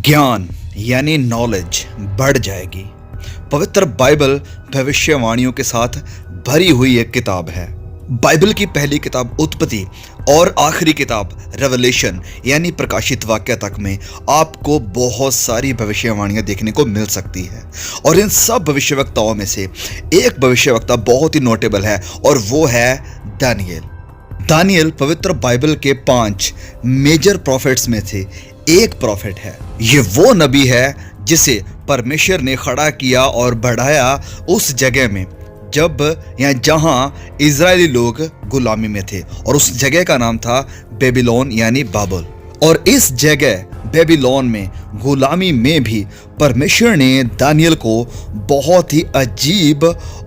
ज्ञान यानी नॉलेज बढ़ जाएगी। पवित्र बाइबल भविष्यवाणियों के साथ भरी हुई एक किताब है। बाइबल की पहली किताब उत्पत्ति और आखिरी किताब रेवलेशन यानी प्रकाशित वाक्य तक में आपको बहुत सारी भविष्यवाणियां देखने को मिल सकती है। और इन सब भविष्यवक्ताओं में से एक भविष्यवक्ता बहुत ही नोटेबल है और वो है दानियेल। दानियेल पवित्र बाइबल के 5 मेजर प्रॉफिट्स में से एक प्रॉफिट है। ये वो नबी है जिसे परमेश्वर ने खड़ा किया और बढ़ाया उस जगह में जब या जहां इजरायली लोग गुलामी में थे, और उस जगह का नाम था बेबीलोन यानी बाबुल। और इस जगह बेबीलोन में गुलामी में भी परमेश्वर ने दानियेल को बहुत ही अजीब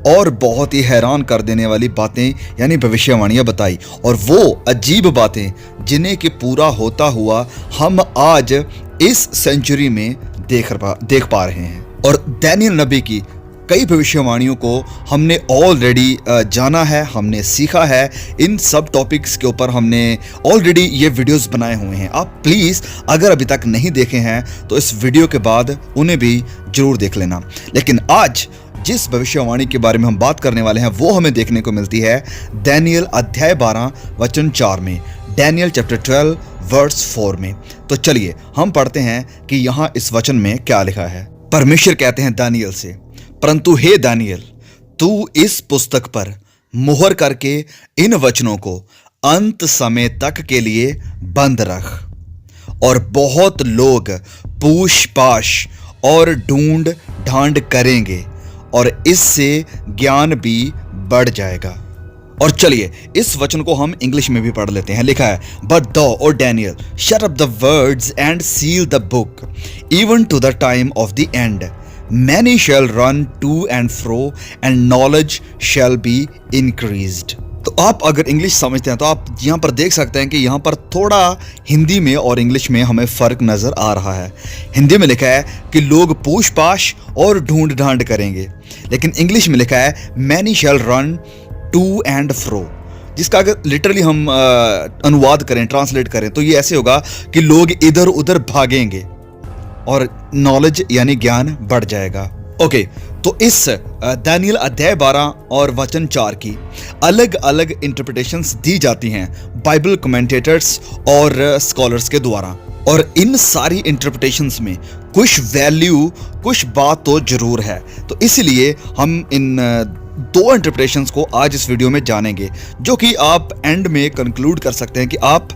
और बहुत ही हैरान कर देने वाली बातें यानी भविष्यवाणियां बताई। और वो अजीब बातें जिन्हें कि पूरा होता हुआ हम आज इस सेंचुरी में देख पा रहे हैं। और दानियेल नबी की कई भविष्यवाणियों को हमने ऑलरेडी जाना है, हमने सीखा है। इन सब टॉपिक्स के ऊपर हमने ऑलरेडी ये वीडियोस बनाए हुए हैं। आप प्लीज़ अगर अभी तक नहीं देखे हैं तो इस वीडियो के बाद उन्हें भी जरूर देख लेना। लेकिन आज जिस भविष्यवाणी के बारे में हम बात करने वाले हैं वो हमें देखने को मिलती है दानियेल अध्याय 12 वचन 4 में, दानियेल चैप्टर 12 वर्स 4 में। तो चलिए हम पढ़ते हैं कि यहाँ इस वचन में क्या लिखा है। परमेश्वर कहते हैं दानियेल से, परंतु हे दानियेल, तू इस पुस्तक पर मुहर करके इन वचनों को अंत समय तक के लिए बंद रख। और बहुत लोग पूछ पाछ और ढूंढ ढांड करेंगे और इससे ज्ञान भी बढ़ जाएगा। और चलिए इस वचन को हम इंग्लिश में भी पढ़ लेते हैं। लिखा है, but thou O Daniel shut up the words and seal the book even to the time of the end. Many shall run to and fro and knowledge shall be increased। तो आप अगर इंग्लिश समझते हैं तो आप यहाँ पर देख सकते हैं कि यहाँ पर थोड़ा हिंदी में और इंग्लिश में हमें फ़र्क नज़र आ रहा है। हिंदी में लिखा है कि लोग पूछ पाछ और ढूंढ ढांड करेंगे, लेकिन इंग्लिश में लिखा है many shall run to and fro, जिसका अगर लिटरली हम अनुवाद करें, ट्रांसलेट करें तो ये ऐसे होगा कि लोग इधर उधर भागेंगे और नॉलेज यानी ज्ञान बढ़ जाएगा। ओके, तो इस दानियेल अध्याय 12 और वचन 4 की अलग अलग इंटरप्रिटेशंस दी जाती हैं बाइबल कमेंटेटर्स और स्कॉलर्स के द्वारा। और इन सारी इंटरप्रिटेशंस में कुछ वैल्यू, कुछ बात तो जरूर है। तो इसलिए हम इन 2 इंटरप्रिटेशंस को आज इस वीडियो में जानेंगे, जो कि आप एंड में कंक्लूड कर सकते हैं कि आप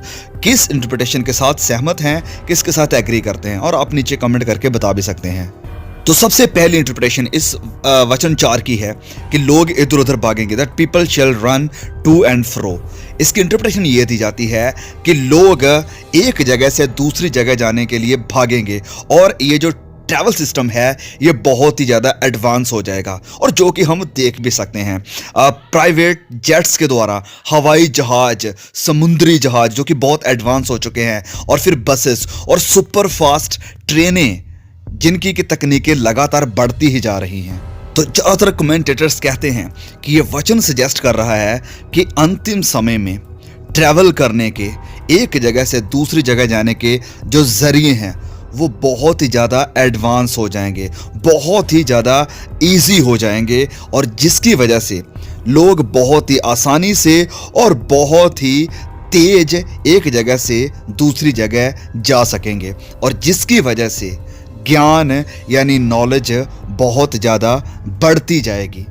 किस इंटरप्रिटेशन के साथ सहमत हैं, किसके साथ एग्री करते हैं, और आप नीचे कमेंट करके बता भी सकते हैं। तो सबसे पहली इंटरप्रिटेशन इस वचन 4 की है कि लोग इधर उधर भागेंगे, that people shall run to and fro. इसकी इंटरप्रिटेशन ये दी जाती है कि लोग एक जगह से दूसरी जगह जाने के लिए भागेंगे और ये जो ट्रैवल सिस्टम है ये बहुत ही ज़्यादा एडवांस हो जाएगा, और जो कि हम देख भी सकते हैं प्राइवेट जेट्स के द्वारा, हवाई जहाज, समुद्री जहाज जो कि बहुत एडवांस हो चुके हैं, और फिर बसेस और सुपर फास्ट ट्रेनें जिनकी की तकनीकें लगातार बढ़ती ही जा रही हैं। तो ज़्यादातर कमेंटेटर्स कहते हैं कि ये वचन सजेस्ट कर रहा है कि अंतिम समय में ट्रैवल करने के, एक जगह से दूसरी जगह जाने के जो जरिए हैं वो बहुत ही ज़्यादा एडवांस हो जाएंगे, बहुत ही ज़्यादा इजी हो जाएंगे, और जिसकी वजह से लोग बहुत ही आसानी से और बहुत ही तेज एक जगह से दूसरी जगह जा सकेंगे, और जिसकी वजह से ज्ञान यानी नॉलेज बहुत ज़्यादा बढ़ती जाएगी।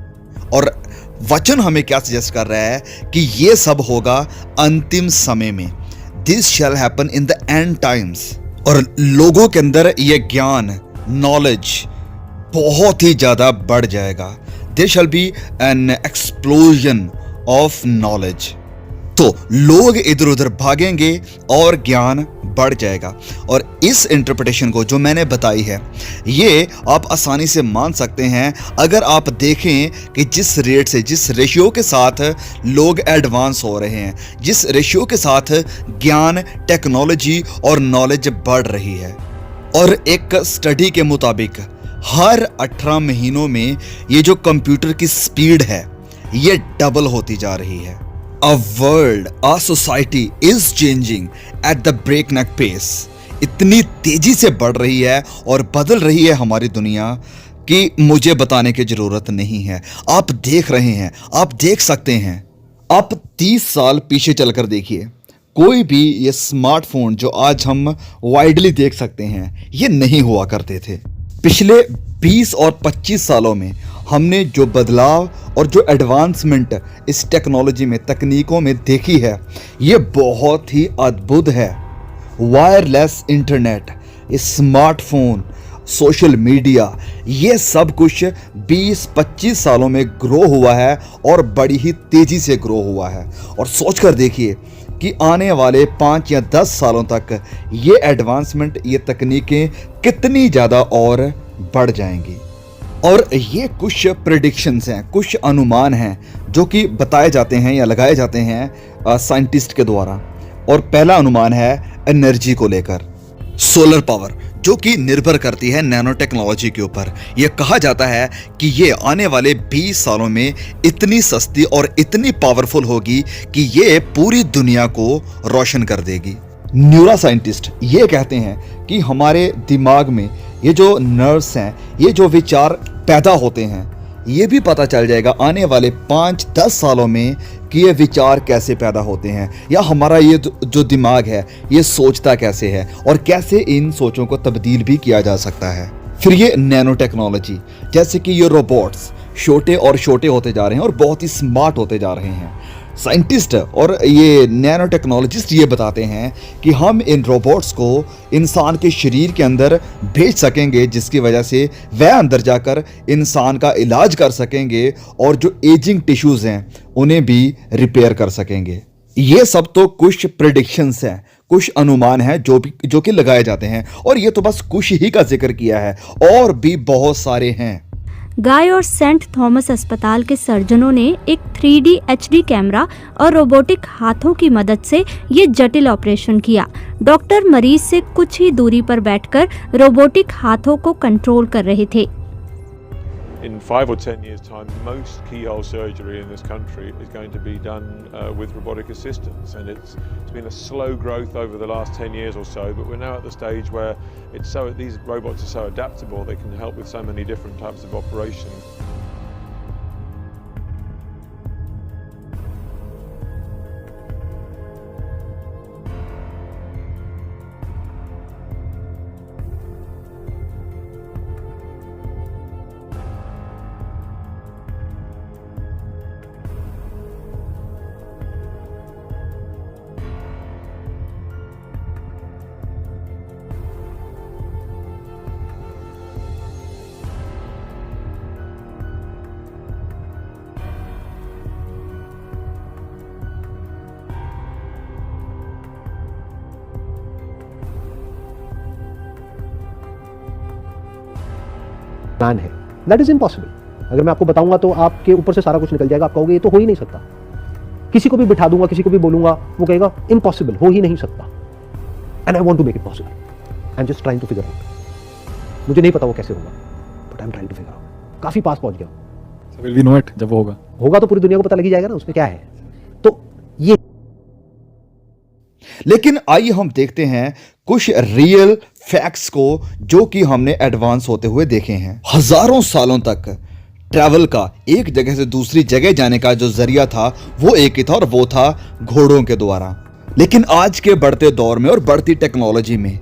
और वचन हमें क्या सजेस्ट कर रहा है कि ये सब होगा अंतिम समय में। This shell happen in the end times. और लोगों के अंदर ये ज्ञान, नॉलेज बहुत ही ज़्यादा बढ़ जाएगा। There shall be an explosion of knowledge. तो लोग इधर उधर भागेंगे और ज्ञान बढ़ जाएगा। और इस इंटरप्रिटेशन को जो मैंने बताई है ये आप आसानी से मान सकते हैं अगर आप देखें कि जिस रेट से, जिस रेशियो के साथ लोग एडवांस हो रहे हैं, जिस रेशियो के साथ ज्ञान, टेक्नोलॉजी और नॉलेज बढ़ रही है। और एक स्टडी के मुताबिक हर 18 महीनों में ये जो कंप्यूटर की स्पीड है ये डबल होती जा रही है। A world, a society is changing at the breakneck pace. इतनी तेजी से बढ़ रही है और बदल रही है हमारी दुनिया कि मुझे बताने की जरूरत नहीं है। आप देख रहे हैं, आप देख सकते हैं। आप 30 साल पीछे चलकर देखिए, कोई भी ये स्मार्टफोन जो आज हम वाइडली देख सकते हैं, ये नहीं हुआ करते थे। पिछले 20 और 25 सालों में हमने जो बदलाव और जो एडवांसमेंट इस टेक्नोलॉजी में, तकनीकों में देखी है, ये बहुत ही अद्भुत है। Wireless internet, smartphone, social media, ये सब कुछ 20-25 सालों में ग्रो हुआ है और बड़ी ही तेज़ी से ग्रो हुआ है। और सोचकर देखिए कि आने वाले 5 या 10 सालों तक ये एडवांसमेंट, ये तकनीकें कितनी ज़्यादा और बढ़ जाएंगी। और ये कुछ प्रेडिक्शंस हैं, कुछ अनुमान हैं जो कि बताए जाते हैं या लगाए जाते हैं साइंटिस्ट के द्वारा। और पहला अनुमान है एनर्जी को लेकर, सोलर पावर, जो कि निर्भर करती है नैनो टेक्नोलॉजी के ऊपर। यह कहा जाता है कि ये आने वाले 20 सालों में इतनी सस्ती और इतनी पावरफुल होगी कि ये पूरी दुनिया को रोशन कर देगी। न्यूरो साइंटिस्ट ये कहते हैं कि हमारे दिमाग में ये जो नर्व्स हैं, ये जो विचार पैदा होते हैं, ये भी पता चल जाएगा आने वाले 5-10 सालों में कि ये विचार कैसे पैदा होते हैं, या हमारा ये जो दिमाग है ये सोचता कैसे है और कैसे इन सोचों को तब्दील भी किया जा सकता है। फिर ये नैनो टेक्नोलॉजी, जैसे कि ये रोबोट्स छोटे और छोटे होते जा रहे हैं और बहुत ही स्मार्ट होते जा रहे हैं। साइंटिस्ट और ये नैनो टेक्नोलॉजिस्ट ये बताते हैं कि हम इन रोबोट्स को इंसान के शरीर के अंदर भेज सकेंगे, जिसकी वजह से वह अंदर जाकर इंसान का इलाज कर सकेंगे और जो एजिंग टिश्यूज़ हैं उन्हें भी रिपेयर कर सकेंगे। ये सब तो कुछ प्रेडिक्शंस हैं, कुछ अनुमान हैं जो कि लगाए जाते हैं, और ये तो बस कुछ ही का जिक्र किया है, और भी बहुत सारे हैं। गाय और सेंट थॉमस अस्पताल के सर्जनों ने एक 3D HD कैमरा और रोबोटिक हाथों की मदद से ये जटिल ऑपरेशन किया। डॉक्टर मरीज से कुछ ही दूरी पर बैठकर रोबोटिक हाथों को कंट्रोल कर रहे थे। In 5 or 10 years' time, most keyhole surgery in this country is going to be done with robotic assistance, and it's been a slow growth over the last 10 years or so, but we're now at the stage where these robots are so adaptable, they can help with so many different types of operations. Plan है, that is impossible. अगर मैं आपको बताऊंगा तो आपके ऊपर से सारा कुछ निकल जाएगा, आप कहोगे ये तो हो ही नहीं सकता। किसी को भी बिठा दूंगा, किसी को भी बोलूंगा, वो कहेगा इम्पॉसिबल, हो ही नहीं सकता। And I want to make it possible, I am just trying to figure out. मुझे नहीं पता वो कैसे होगा, but I am trying to figure out. काफी पास पहुंच गया। So will we know it जब वो होगा तो पूरी दुनिया को पता लगी जाएगा ना उसमें क्या है। तो ये, लेकिन आइए हम देखते हैं कुछ रियल फैक्ट्स को जो कि हमने एडवांस होते हुए देखे हैं। हजारों सालों तक ट्रैवल का, एक जगह से दूसरी जगह जाने का जो जरिया था वो एक ही था, और वो था घोड़ों के द्वारा। लेकिन आज के बढ़ते दौर में और बढ़ती टेक्नोलॉजी में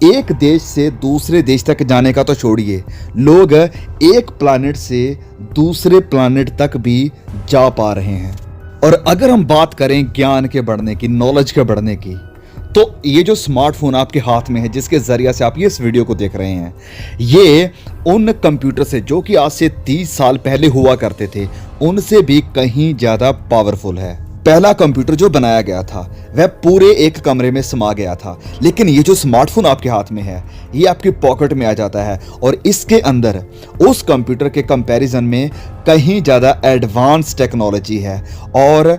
एक देश से दूसरे देश तक जाने का तो छोड़िए, लोग एक प्लैनेट से दूसरे प्लैनेट तक भी जा पा रहे हैं। और अगर हम बात करें ज्ञान के बढ़ने की, नॉलेज के बढ़ने की, तो ये जो स्मार्टफोन आपके हाथ में है, जिसके जरिए से आप ये इस वीडियो को देख रहे हैं, ये उन कंप्यूटर से जो कि आज से 30 साल पहले हुआ करते थे, उनसे भी कहीं ज़्यादा पावरफुल है। पहला कंप्यूटर जो बनाया गया था वह पूरे एक कमरे में समा गया था, लेकिन ये जो स्मार्टफोन आपके हाथ में है, ये आपकी पॉकेट में आ जाता है, और इसके अंदर उस कंप्यूटर के कंपैरिजन में कहीं ज़्यादा एडवांस टेक्नोलॉजी है, और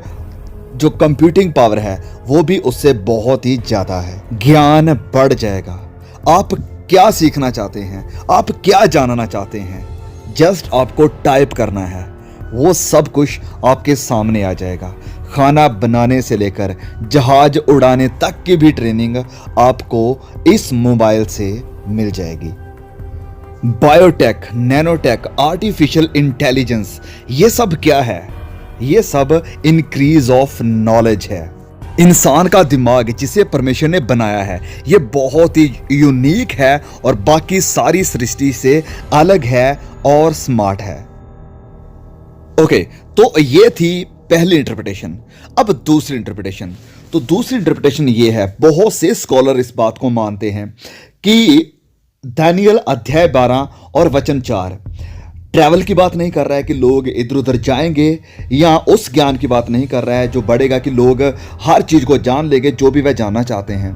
जो कंप्यूटिंग पावर है वो भी उससे बहुत ही ज़्यादा है। ज्ञान बढ़ जाएगा। आप क्या सीखना चाहते हैं, आप क्या जानना चाहते हैं, जस्ट आपको टाइप करना है, वो सब कुछ आपके सामने आ जाएगा। खाना बनाने से लेकर जहाज उड़ाने तक की भी ट्रेनिंग आपको इस मोबाइल से मिल जाएगी। बायोटेक, नैनोटेक, आर्टिफिशियल इंटेलिजेंस, ये सब क्या है? ये सब इंक्रीज ऑफ नॉलेज है। इंसान का दिमाग जिसे परमेश्वर ने बनाया है ये बहुत ही यूनिक है और बाकी सारी सृष्टि से अलग है और स्मार्ट है। ओके, तो ये थी पहली इंटरप्रिटेशन। अब दूसरी इंटरप्रिटेशन, तो दूसरी इंटरप्रिटेशन ये है, बहुत से स्कॉलर इस बात को मानते हैं कि दानियल अध्याय 12 और वचन 4 ट्रैवल की बात नहीं कर रहा है कि लोग इधर उधर जाएंगे, या उस ज्ञान की बात नहीं कर रहा है जो बढ़ेगा कि लोग हर चीज़ को जान लेंगे जो भी वह जानना चाहते हैं।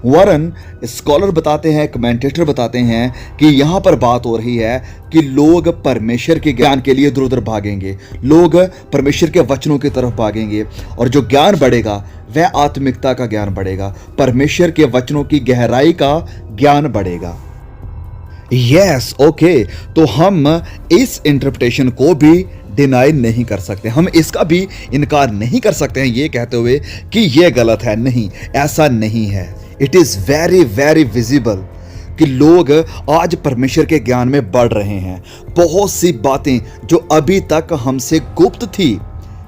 वरन स्कॉलर बताते हैं, कमेंटेटर बताते हैं कि यहाँ पर बात हो रही है कि लोग परमेश्वर के ज्ञान के लिए इधर उधर भागेंगे, लोग परमेश्वर के वचनों की तरफ भागेंगे, और जो ज्ञान बढ़ेगा वह आत्मिकता का ज्ञान बढ़ेगा, परमेश्वर के वचनों की गहराई का ज्ञान बढ़ेगा। यस, ओके, तो हम इस इंटरप्रिटेशन को भी डिनाई नहीं कर सकते, हम इसका भी इनकार नहीं कर सकते हैं ये कहते हुए कि ये गलत है। नहीं, ऐसा नहीं है। It is very very visible कि लोग आज परमेश्वर के ज्ञान में बढ़ रहे हैं। बहुत सी बातें जो अभी तक हमसे गुप्त थी,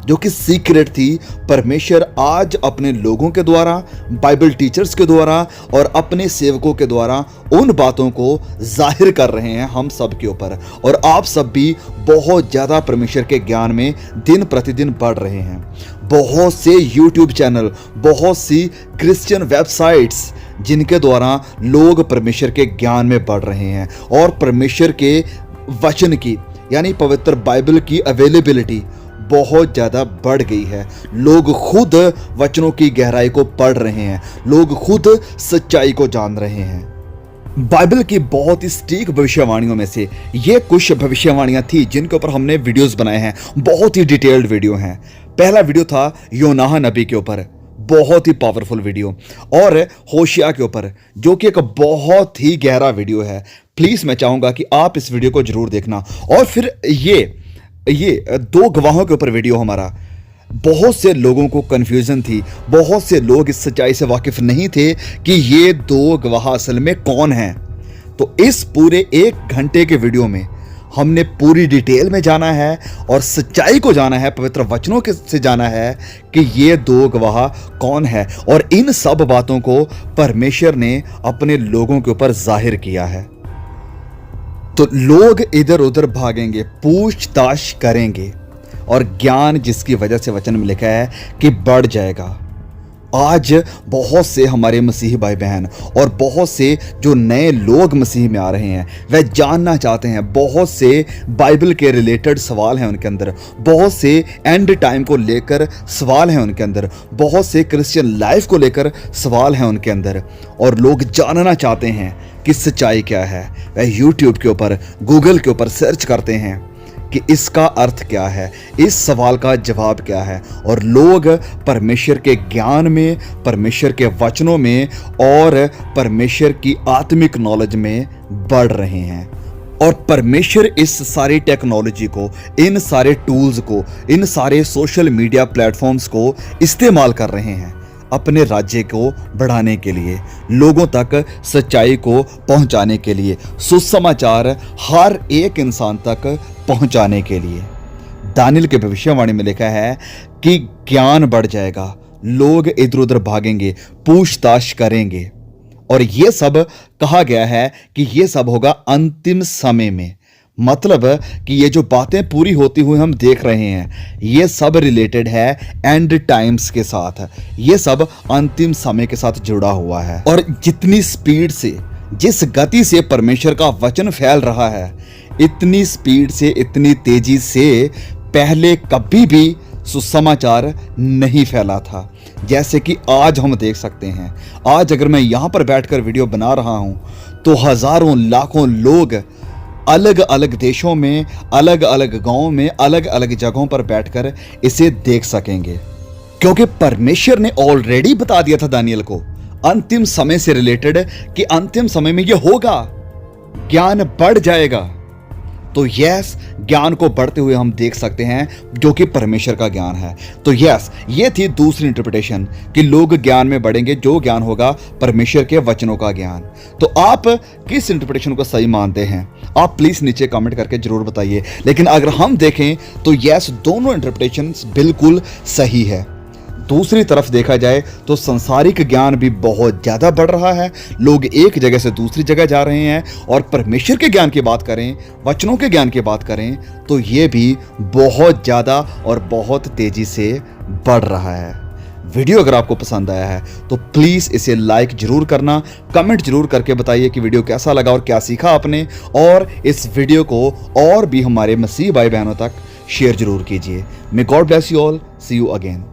जो कि सीक्रेट थी, परमेश्वर आज अपने लोगों के द्वारा, बाइबल टीचर्स के द्वारा और अपने सेवकों के द्वारा उन बातों को जाहिर कर रहे हैं हम सब के ऊपर। और आप सब भी बहुत ज़्यादा परमेश्वर के ज्ञान में दिन प्रतिदिन बढ़ रहे हैं। बहुत से यूट्यूब चैनल, बहुत सी क्रिश्चियन वेबसाइट्स जिनके द्वारा लोग परमेश्वर के ज्ञान में बढ़ रहे हैं और परमेश्वर के वचन की यानी पवित्र बाइबल की अवेलेबिलिटी बहुत ज़्यादा बढ़ गई है। लोग खुद वचनों की गहराई को पढ़ रहे हैं, लोग खुद सच्चाई को जान रहे हैं। बाइबल की बहुत ही सटीक भविष्यवाणियों में से ये कुछ भविष्यवाणियां थी जिनके ऊपर हमने वीडियोस बनाए हैं, बहुत ही डिटेल्ड वीडियो हैं। पहला वीडियो था योनाह नबी के ऊपर, बहुत ही पावरफुल वीडियो, और होशिया के ऊपर जो कि एक बहुत ही गहरा वीडियो है। प्लीज़ मैं चाहूँगा कि आप इस वीडियो को जरूर देखना। और फिर ये 2 गवाहों के ऊपर वीडियो हमारा, बहुत से लोगों को कन्फ्यूज़न थी, बहुत से लोग इस सच्चाई से वाकिफ नहीं थे कि ये 2 गवाह असल में कौन हैं। तो इस पूरे 1 घंटे के वीडियो में हमने पूरी डिटेल में जाना है और सच्चाई को जाना है, पवित्र वचनों के से जाना है कि ये 2 गवाह कौन है, और इन सब बातों को परमेश्वर ने अपने लोगों के ऊपर जाहिर किया है। तो लोग इधर उधर भागेंगे, पूछताछ करेंगे, और ज्ञान जिसकी वजह से वचन में लिखा है कि बढ़ जाएगा। आज बहुत से हमारे मसीही भाई बहन और बहुत से जो नए लोग मसीह में आ रहे हैं वह जानना चाहते हैं, बहुत से बाइबल के रिलेटेड सवाल हैं उनके अंदर, बहुत से एंड टाइम को लेकर सवाल हैं उनके अंदर, बहुत से क्रिश्चियन लाइफ को लेकर सवाल हैं उनके अंदर, और लोग जानना चाहते हैं कि सच्चाई क्या है। वह यूट्यूब के ऊपर, गूगल के ऊपर सर्च करते हैं कि इसका अर्थ क्या है, इस सवाल का जवाब क्या है, और लोग परमेश्वर के ज्ञान में, परमेश्वर के वचनों में और परमेश्वर की आत्मिक नॉलेज में बढ़ रहे हैं। और परमेश्वर इस सारी टेक्नोलॉजी को, इन सारे टूल्स को, इन सारे सोशल मीडिया प्लेटफॉर्म्स को इस्तेमाल कर रहे हैं अपने राज्य को बढ़ाने के लिए, लोगों तक सच्चाई को पहुंचाने के लिए, सुसमाचार हर एक इंसान तक पहुंचाने के लिए। दानियल के भविष्यवाणी में लिखा है कि ज्ञान बढ़ जाएगा, लोग इधर उधर भागेंगे, पूछताछ करेंगे, और ये सब कहा गया है कि ये सब होगा अंतिम समय में। मतलब कि ये जो बातें पूरी होती हुई हम देख रहे हैं ये सब रिलेटेड है एंड टाइम्स के साथ, ये सब अंतिम समय के साथ जुड़ा हुआ है। और जितनी स्पीड से, जिस गति से परमेश्वर का वचन फैल रहा है, इतनी स्पीड से, इतनी तेजी से पहले कभी भी सुसमाचार नहीं फैला था जैसे कि आज हम देख सकते हैं। आज अगर मैं यहाँ पर बैठकर वीडियो बना रहा हूँ तो हजारों लाखों लोग अलग अलग देशों में, अलग अलग गांवों में, अलग अलग जगहों पर बैठकर इसे देख सकेंगे, क्योंकि परमेश्वर ने ऑलरेडी बता दिया था दानियल को अंतिम समय से रिलेटेड कि अंतिम समय में यह होगा, ज्ञान बढ़ जाएगा, तो यस, ज्ञान को बढ़ते हुए हम देख सकते हैं जो कि परमेश्वर का ज्ञान है। तो यस, ये थी दूसरी इंटरप्रिटेशन कि लोग ज्ञान में बढ़ेंगे, जो ज्ञान होगा परमेश्वर के वचनों का ज्ञान। तो आप किस इंटरप्रिटेशन को सही मानते हैं? आप प्लीज नीचे कमेंट करके जरूर बताइए। लेकिन अगर हम देखें तो यस, दोनों इंटरप्रिटेशन बिल्कुल सही है। दूसरी तरफ देखा जाए तो संसारिक ज्ञान भी बहुत ज़्यादा बढ़ रहा है, लोग एक जगह से दूसरी जगह जा रहे हैं, और परमेश्वर के ज्ञान की बात करें, वचनों के ज्ञान की बात करें तो ये भी बहुत ज़्यादा और बहुत तेज़ी से बढ़ रहा है। वीडियो अगर आपको पसंद आया है तो प्लीज़ इसे लाइक जरूर करना, कमेंट जरूर करके बताइए कि वीडियो कैसा लगा और क्या सीखा आपने, और इस वीडियो को और भी हमारे मसीह भाई बहनों तक शेयर जरूर कीजिए। May God bless you all, see you again.